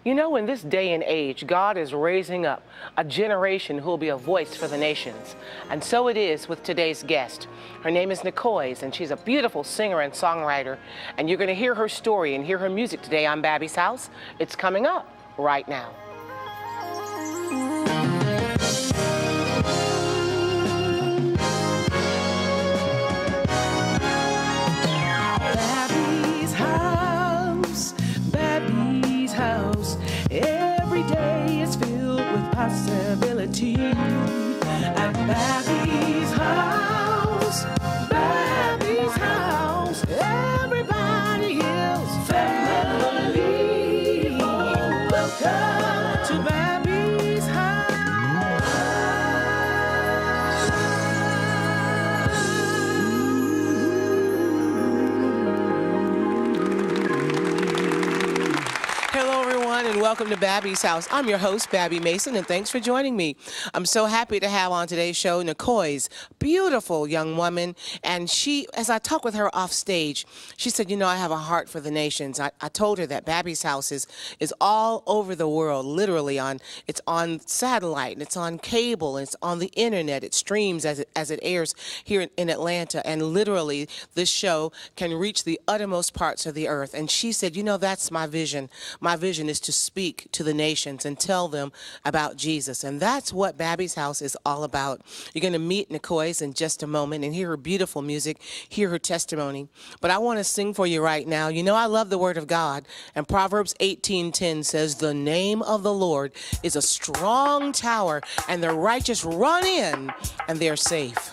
You know, in this day and age, God is raising up a generation who will be a voice for the nations. And so it is with today's guest. Her name is Nicois, and she's a beautiful singer and songwriter. And you're going to hear her story and hear her music today on Babbie's House. It's coming up right now. Every day is filled with possibility. At Babbie's house, Babbie's house, everybody is family. Welcome to Babbie's house. Hello, everyone, and welcome to Babbie's House. I'm your host, Babbie Mason, and thanks for joining me. I'm so happy to have on today's show Nicois, beautiful young woman, and she, as I talked with her off stage, she said, you know, I have a heart for the nations. I told her that Babbie's House is all over the world, literally. It's on satellite, and it's on cable, and it's on the internet. It streams as it airs here in Atlanta, and literally this show can reach the uttermost parts of the earth. And she said, you know, that's my vision. My vision is to speak to the nations and tell them about Jesus. And that's what Babbie's House is all about. You're going to meet Nicois in just a moment and hear her beautiful music, hear her testimony. But I want to sing for you right now. You know, I love the Word of God. And Proverbs 18:10 says, the name of the Lord is a strong tower, and the righteous run in, and they're safe.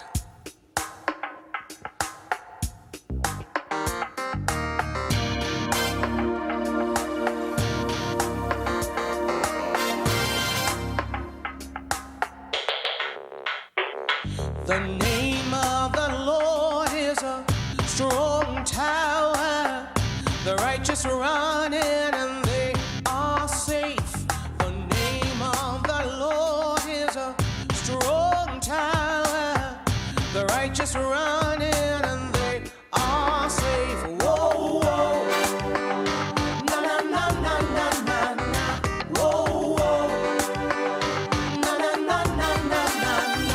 The name of the Lord is a strong tower. The righteous run in and they are safe. The name of the Lord is a strong tower. The righteous run in and they are safe. Whoa, whoa. Na na na na na na na. Whoa, whoa. Na na na na na na na.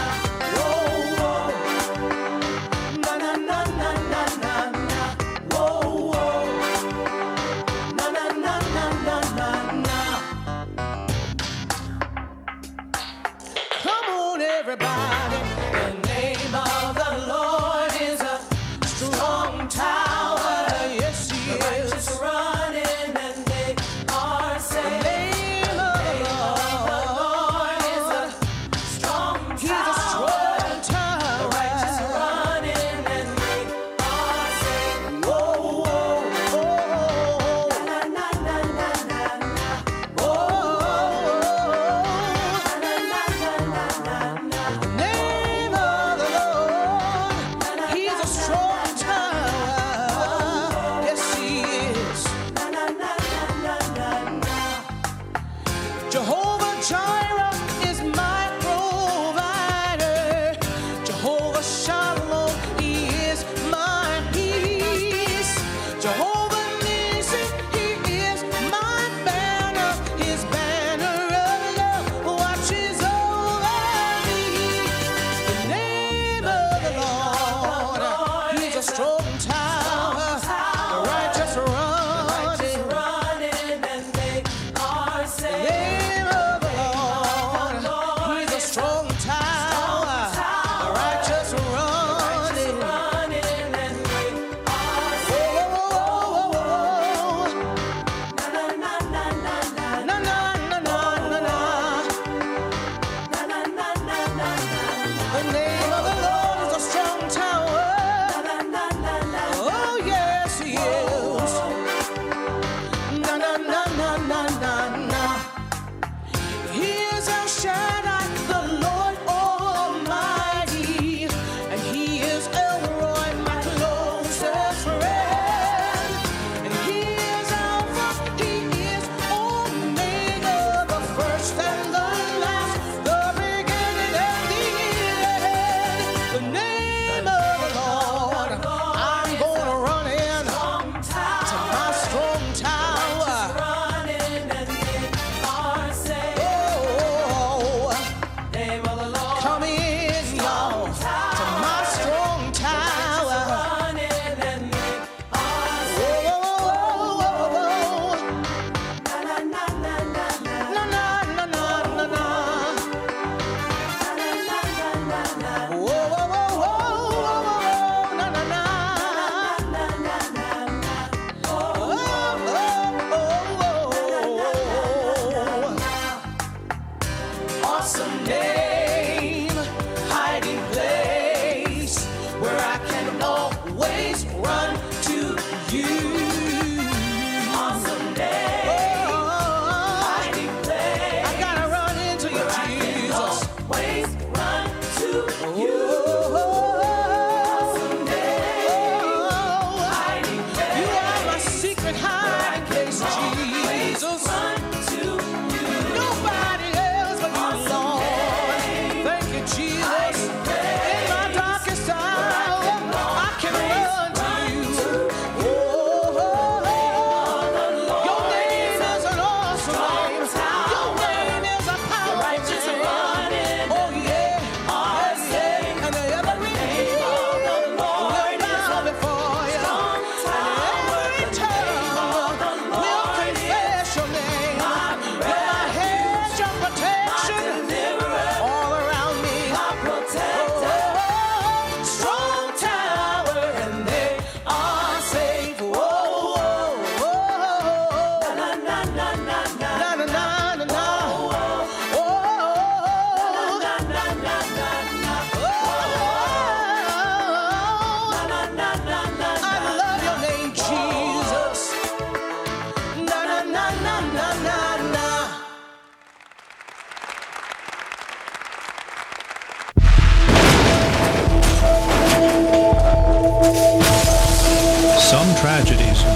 Everybody, the name of the Lord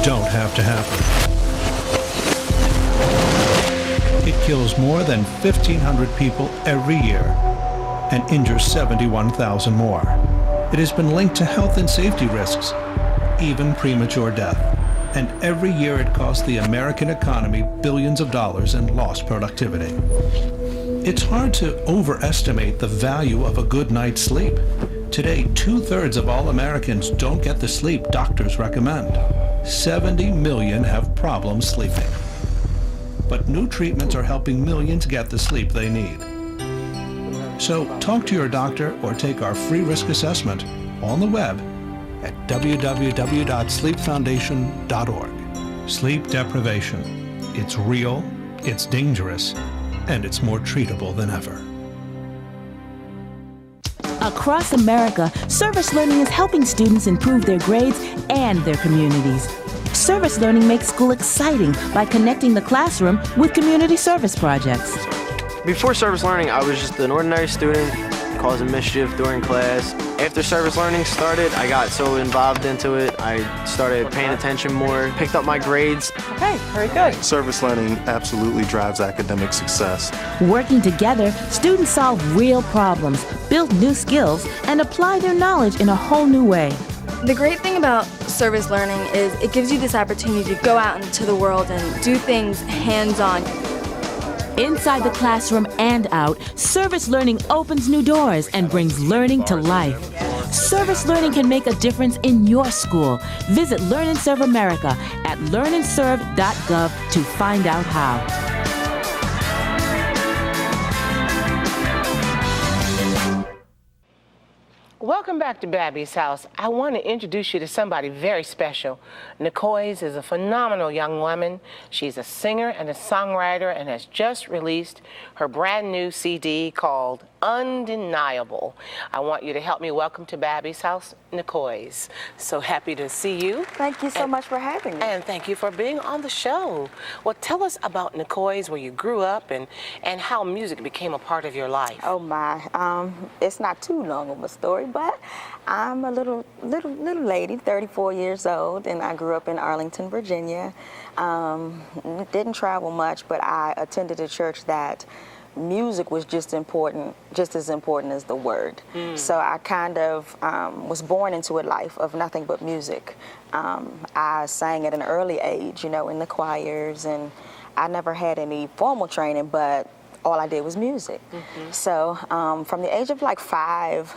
don't have to happen. It kills more than 1,500 people every year and injures 71,000 more. It has been linked to health and safety risks, even premature death. And every year it costs the American economy billions of dollars in lost productivity. It's hard to overestimate the value of a good night's sleep. Today, 2/3 of all Americans don't get the sleep doctors recommend. 70 million have problems sleeping. But new treatments are helping millions get the sleep they need. So talk to your doctor or take our free risk assessment on the web at www.sleepfoundation.org. Sleep deprivation. It's real, it's dangerous, and it's more treatable than ever. Across America, service learning is helping students improve their grades and their communities. Service learning makes school exciting by connecting the classroom with community service projects. Before service learning, I was just an ordinary student causing mischief during class. After service learning started, I got so involved into it, I started paying attention more, picked up my grades. Okay, very good. Service learning absolutely drives academic success. Working together, students solve real problems, build new skills, and apply their knowledge in a whole new way. The great thing about service learning is it gives you this opportunity to go out into the world and do things hands-on. Inside the classroom and out, service learning opens new doors and brings learning to life. Service learning can make a difference in your school. Visit Learn and Serve America at learnandserve.gov to find out how. Welcome back to Babbie's house. I want to introduce you to somebody very special. Nicois is a phenomenal young woman. She's a singer and a songwriter and has just released her brand new CD called Undeniable. I want you to help me welcome to Babbie's house, Nicois. So happy to see you. Thank you so much for having me. And thank you for being on the show. Well, tell us about Nicois, where you grew up and how music became a part of your life. Oh my, it's not too long of a story, but I'm a little lady, 34 years old, and I grew up in Arlington, Virginia. Didn't travel much, but I attended a church that music was just as important as the word. So I kind of was born into a life of nothing but music. I sang at an early age, you know, in the choirs, and I never had any formal training, but all I did was music. So from the age of like 5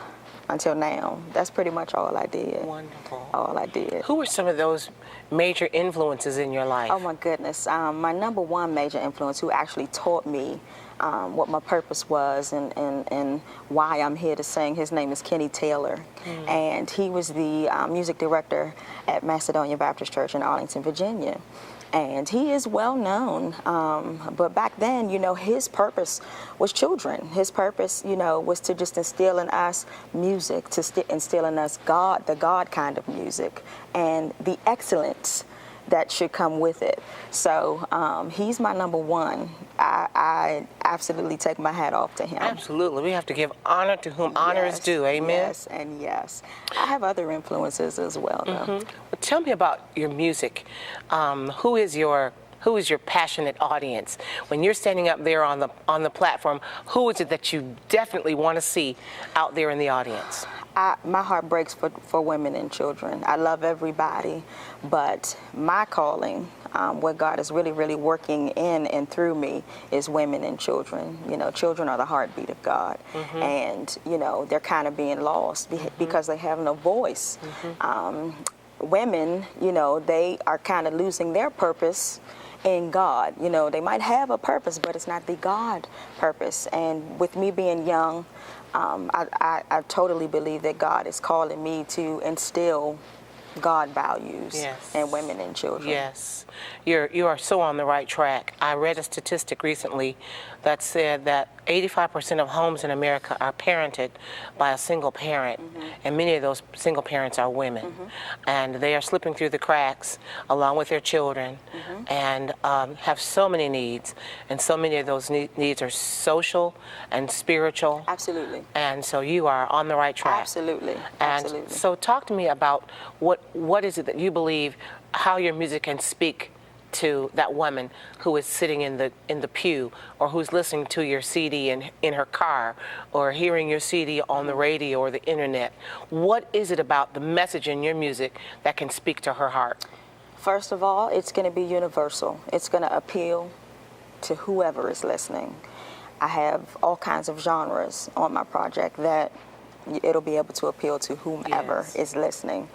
until now, that's pretty much all I did. Wonderful. All I did. Who were some of those major influences in your life? Oh my goodness. My number one major influence, who actually taught me what my purpose was and why I'm here to sing, his name is Kenny Taylor. And he was the music director at Macedonia Baptist Church in Arlington, Virginia. And he is well known, but back then, you know, his purpose was children. His purpose, you know, was to just instill in us music, to instill in us God, the God kind of music, and the excellence that should come with it. So he's my number one. I absolutely take my hat off to him. Absolutely. We have to give honor to whom honor is due. Amen? Yes, and yes. I have other influences as well, though. Well, tell me about your music. Who is your passionate audience? When you're standing up there on the platform, who is it that you definitely want to see out there in the audience? My heart breaks for women and children. I love everybody, but my calling, what God is really, really working in and through me, is women and children. You know, children are the heartbeat of God, and you know, they're kind of being lost because they have no voice. Women, you know, they are kind of losing their purpose in God. You know, they might have a purpose, but it's not the God purpose. And with me being young, I totally believe that God is calling me to instill God values in women and children. Yes, you are so on the right track. I read a statistic recently that said that 85% of homes in America are parented by a single parent, and many of those single parents are women. And they are slipping through the cracks along with their children and have so many needs. And so many of those needs are social and spiritual. Absolutely. And so you are on the right track. Absolutely. And Absolutely. so talk to me about what is it that you believe, how your music can speak to that woman who is sitting in the pew, or who's listening to your CD in her car, or hearing your CD on the radio or the internet. What is it about the message in your music that can speak to her heart? First of all, it's going to be universal. It's going to appeal to whoever is listening. I have all kinds of genres on my project that it'll be able to appeal to whomever is listening.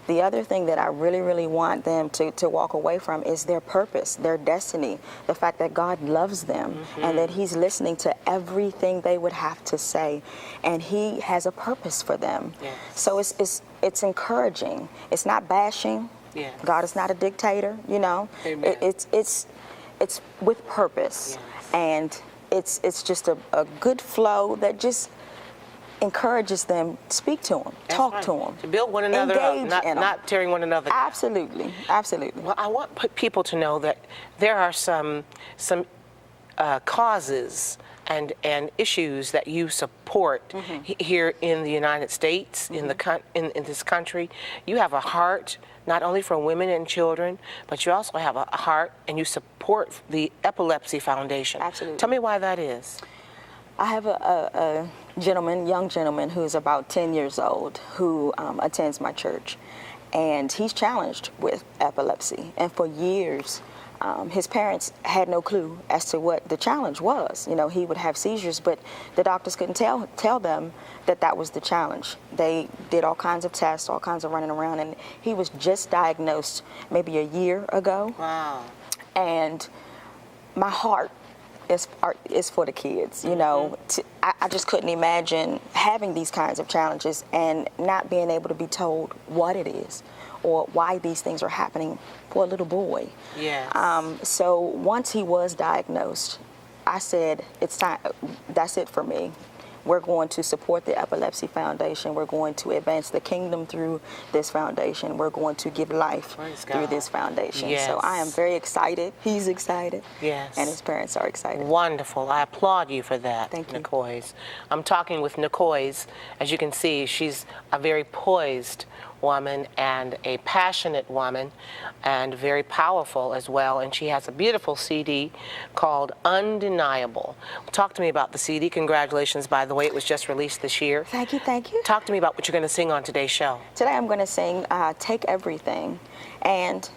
The other thing that I really, really want them to walk away from is their purpose, their destiny, the fact that God loves them and that He's listening to everything they would have to say, and He has a purpose for them. So it's encouraging. It's not bashing. God is not a dictator, you know. It's with purpose, and it's just a good flow that just encourages them. Speak to them, talk to them, to build one another up, not tearing one another down. Absolutely, absolutely. Well, I want people to know that there are some causes and issues that you support here in the United States, in this country. You have a heart not only for women and children, but you also have a heart and you support the Epilepsy Foundation. Absolutely. Tell me why that is. I have a young gentleman who's about 10 years old who attends my church, and he's challenged with epilepsy. And for years, his parents had no clue as to what the challenge was. You know, he would have seizures, but the doctors couldn't tell them that was the challenge. They did all kinds of tests, all kinds of running around, and he was just diagnosed maybe a year ago. Wow. And my heart is for the kids, you know. I just couldn't imagine having these kinds of challenges and not being able to be told what it is or why these things are happening for a little boy. So once he was diagnosed, I said, it's time, that's it for me. We're going to support the Epilepsy Foundation. We're going to advance the kingdom through this foundation. We're going to give life through this foundation. So I am very excited. He's excited. And his parents are excited. Wonderful. I applaud you for that. Thank you. Nicois. I'm talking with Nicois. As you can see, she's a very poised woman and a passionate woman and very powerful as well, and she has a beautiful CD called Undeniable. Talk to me about the CD. Congratulations, by the way. It was just released this year. Thank you, thank you. Talk to me about what you're going to sing on today's show. Today I'm going to sing Take Everything, and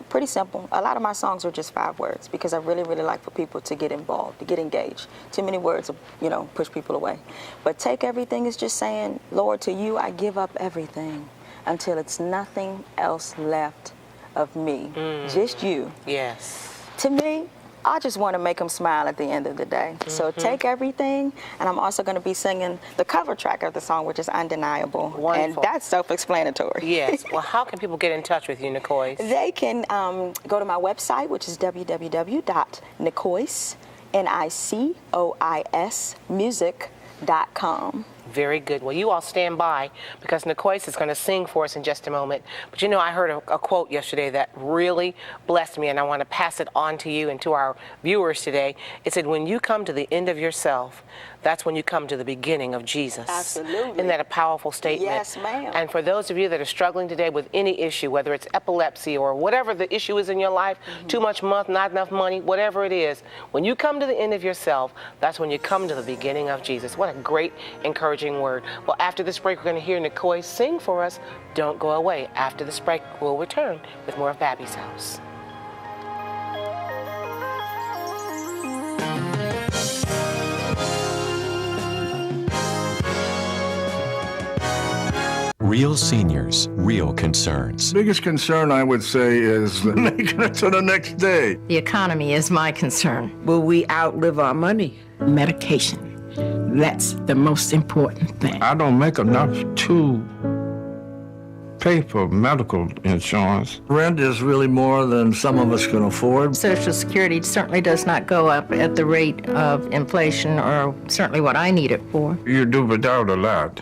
pretty simple. A lot of my songs are just 5 words because I really, really like for people to get involved, to get engaged. Too many words, you know, push people away. But Take Everything is just saying, Lord, to you I give up everything until it's nothing else left of me, just you. To me, I just want to make them smile at the end of the day. So take everything, and I'm also going to be singing the cover track of the song, which is Undeniable. And that's self-explanatory. Well, how can people get in touch with you, Nicois? They can go to my website, which is www.nicois, Nicois, music.com. Very good. Well, you all stand by because Nicois is going to sing for us in just a moment. But you know, I heard a quote yesterday that really blessed me, and I want to pass it on to you and to our viewers today. It said, when you come to the end of yourself, that's when you come to the beginning of Jesus. Absolutely. Isn't that a powerful statement? Yes, ma'am. And for those of you that are struggling today with any issue, whether it's epilepsy or whatever the issue is in your life, too much money, not enough money, whatever it is, when you come to the end of yourself, that's when you come to the beginning of Jesus. What a great, encouraging word. Well, after this break, we're going to hear Nicois sing for us. Don't go away. After this break, we'll return with more of Babbie's House. Real seniors, real concerns. Biggest concern, I would say, is making it to the next day. The economy is my concern. Will we outlive our money? Medication. That's the most important thing. I don't make enough to pay for medical insurance. Rent is really more than some of us can afford. Social Security certainly does not go up at the rate of inflation, or certainly what I need it for. You do without a lot.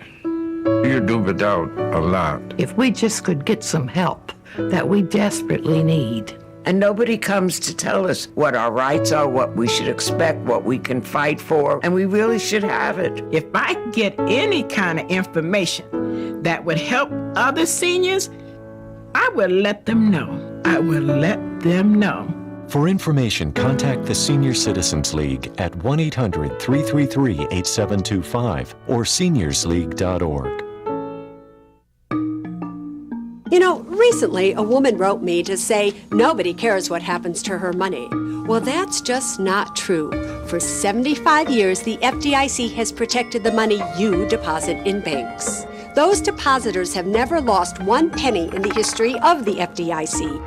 You do without a lot. If we just could get some help that we desperately need. And nobody comes to tell us what our rights are, what we should expect, what we can fight for, and we really should have it. If I could get any kind of information that would help other seniors, I will let them know. I will let them know. For information, contact the Senior Citizens League at 1-800-333-8725 or seniorsleague.org. You know, recently a woman wrote me to say nobody cares what happens to her money. Well, that's just not true. For 75 years, the FDIC has protected the money you deposit in banks. Those depositors have never lost one penny in the history of the FDIC.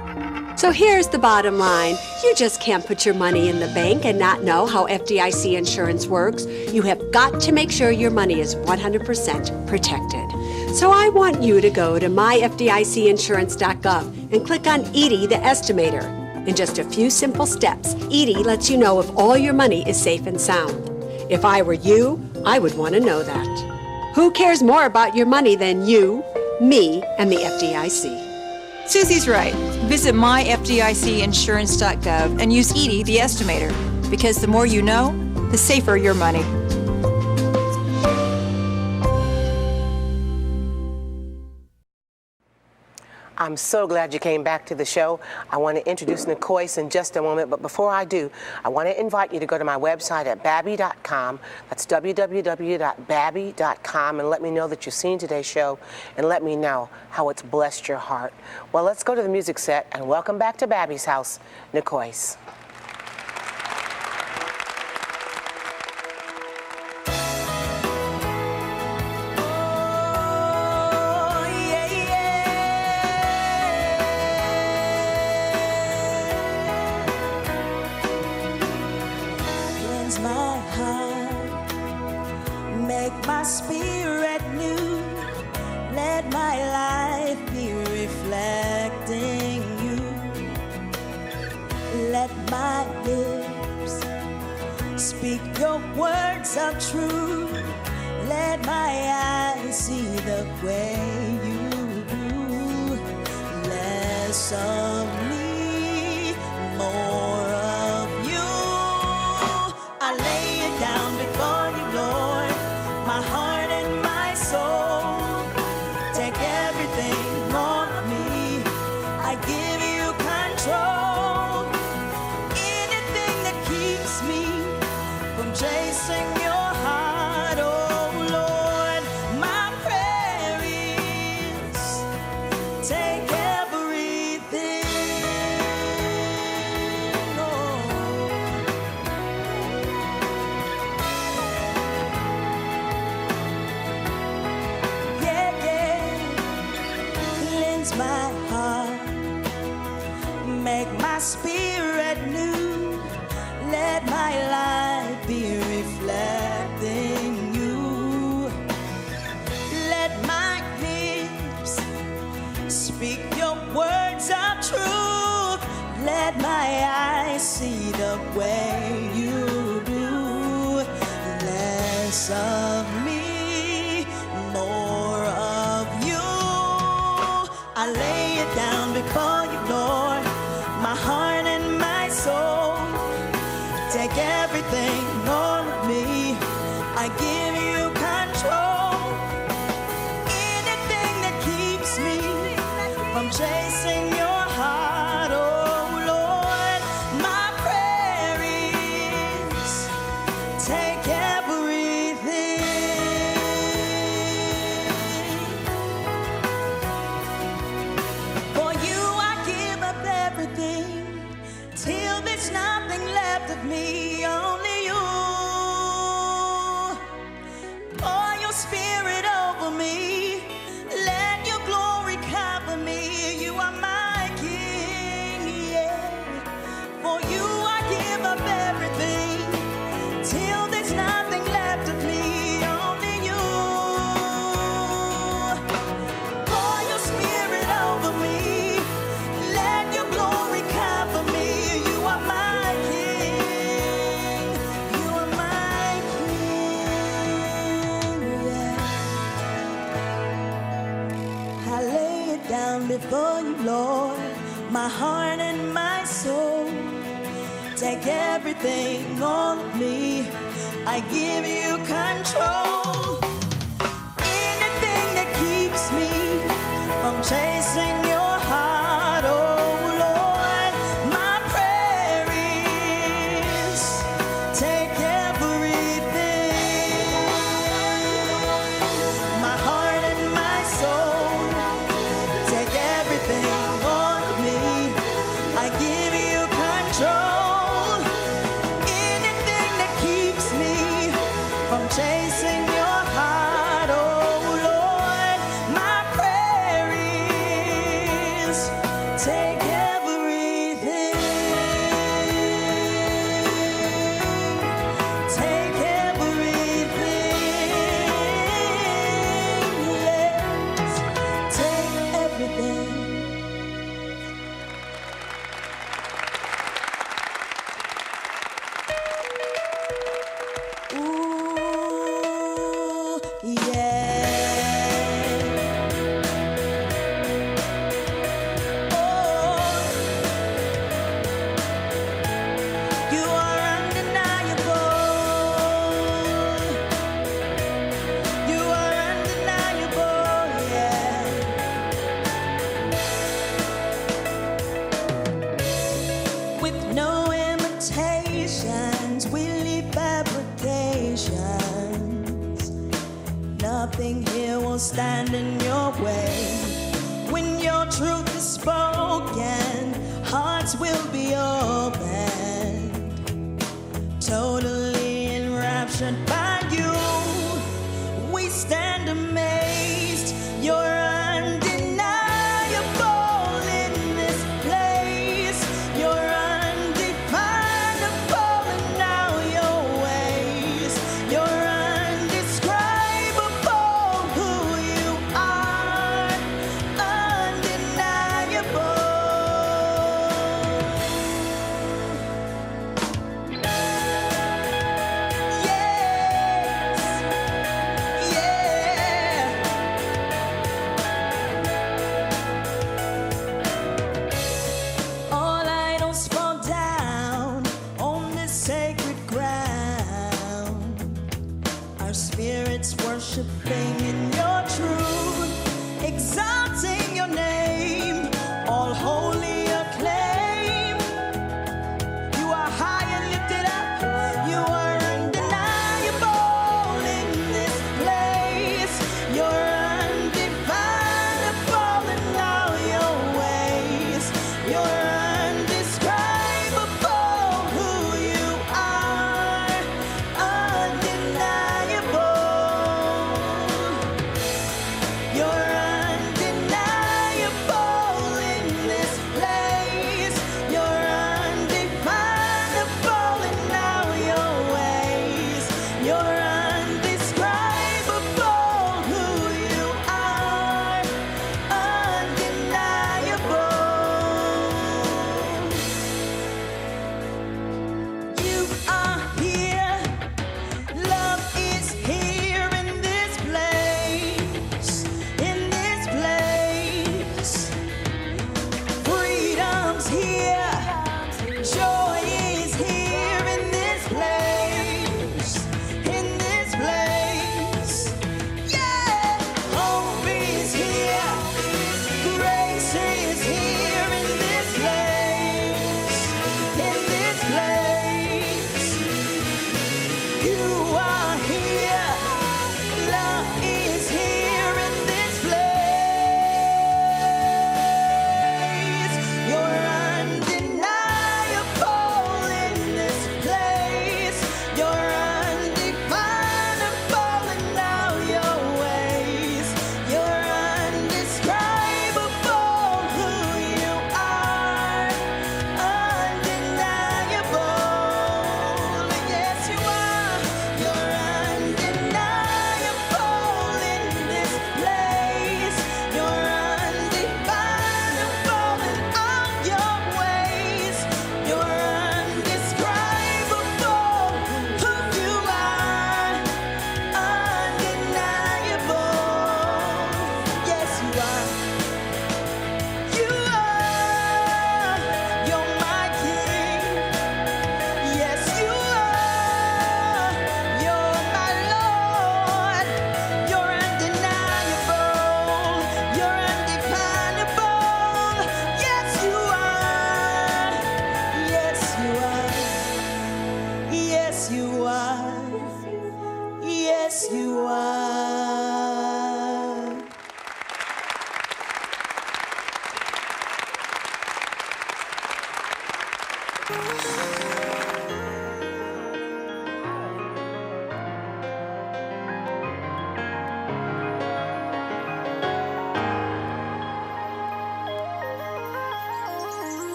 So here's the bottom line. You just can't put your money in the bank and not know how FDIC insurance works. You have got to make sure your money is 100% protected. So I want you to go to myfdicinsurance.gov and click on Edie the Estimator. In just a few simple steps, Edie lets you know if all your money is safe and sound. If I were you, I would want to know that. Who cares more about your money than you, me, and the FDIC? Susie's right. Visit myfdicinsurance.gov and use Edie the Estimator, because the more you know, the safer your money. I'm so glad you came back to the show. I want to introduce Nicois in just a moment, but before I do, I want to invite you to go to my website at Babbie.com. That's www.babbie.com, and let me know that you've seen today's show, and let me know how it's blessed your heart. Well, let's go to the music set, and welcome back to Babbie's house, Nicois. My heart, make my spirit new, let my life be reflecting you, let my lips speak your words of truth, let my eyes see the way you do, less of me, more of you. I lay it down before you, Lord, my heart and my soul. Take everything on me, I give you control. Anything that keeps me from chasing your heart, oh Lord, my prayer is take everything. My heart, make my spirit new, let my life be reflecting you, let my lips speak your words of truth, let my eyes see the way you do, less of me, more of you. I lay it down before you, Lord, my heart and my soul. Take everything on me, I give you control. Anything that keeps me from chasing your heart, oh Lord, my prayer is take everything. Till there's nothing left of me, only you. Pour your spirit over me, let your glory cover me. You are my king, yeah. For you I give up everything, till there's nothing left of me, only you. Pour your spirit Lord, my heart and my soul. Take everything on me. I give you control. Anything that keeps me from chasing your heart, oh Lord, my prayer is take everything. My heart and my soul. Take everything on me. I give you control. Anything that keeps me from chasing your heart, oh Lord, my prayer is take everything. Take everything. Yes, take everything. Ooh, yeah. Oh, you are undeniable. You are undeniable, yeah. With no imitations, we leave fabrications. Nothing here will stand in your way. When your truth is spoken, hearts will be opened. Totally enraptured by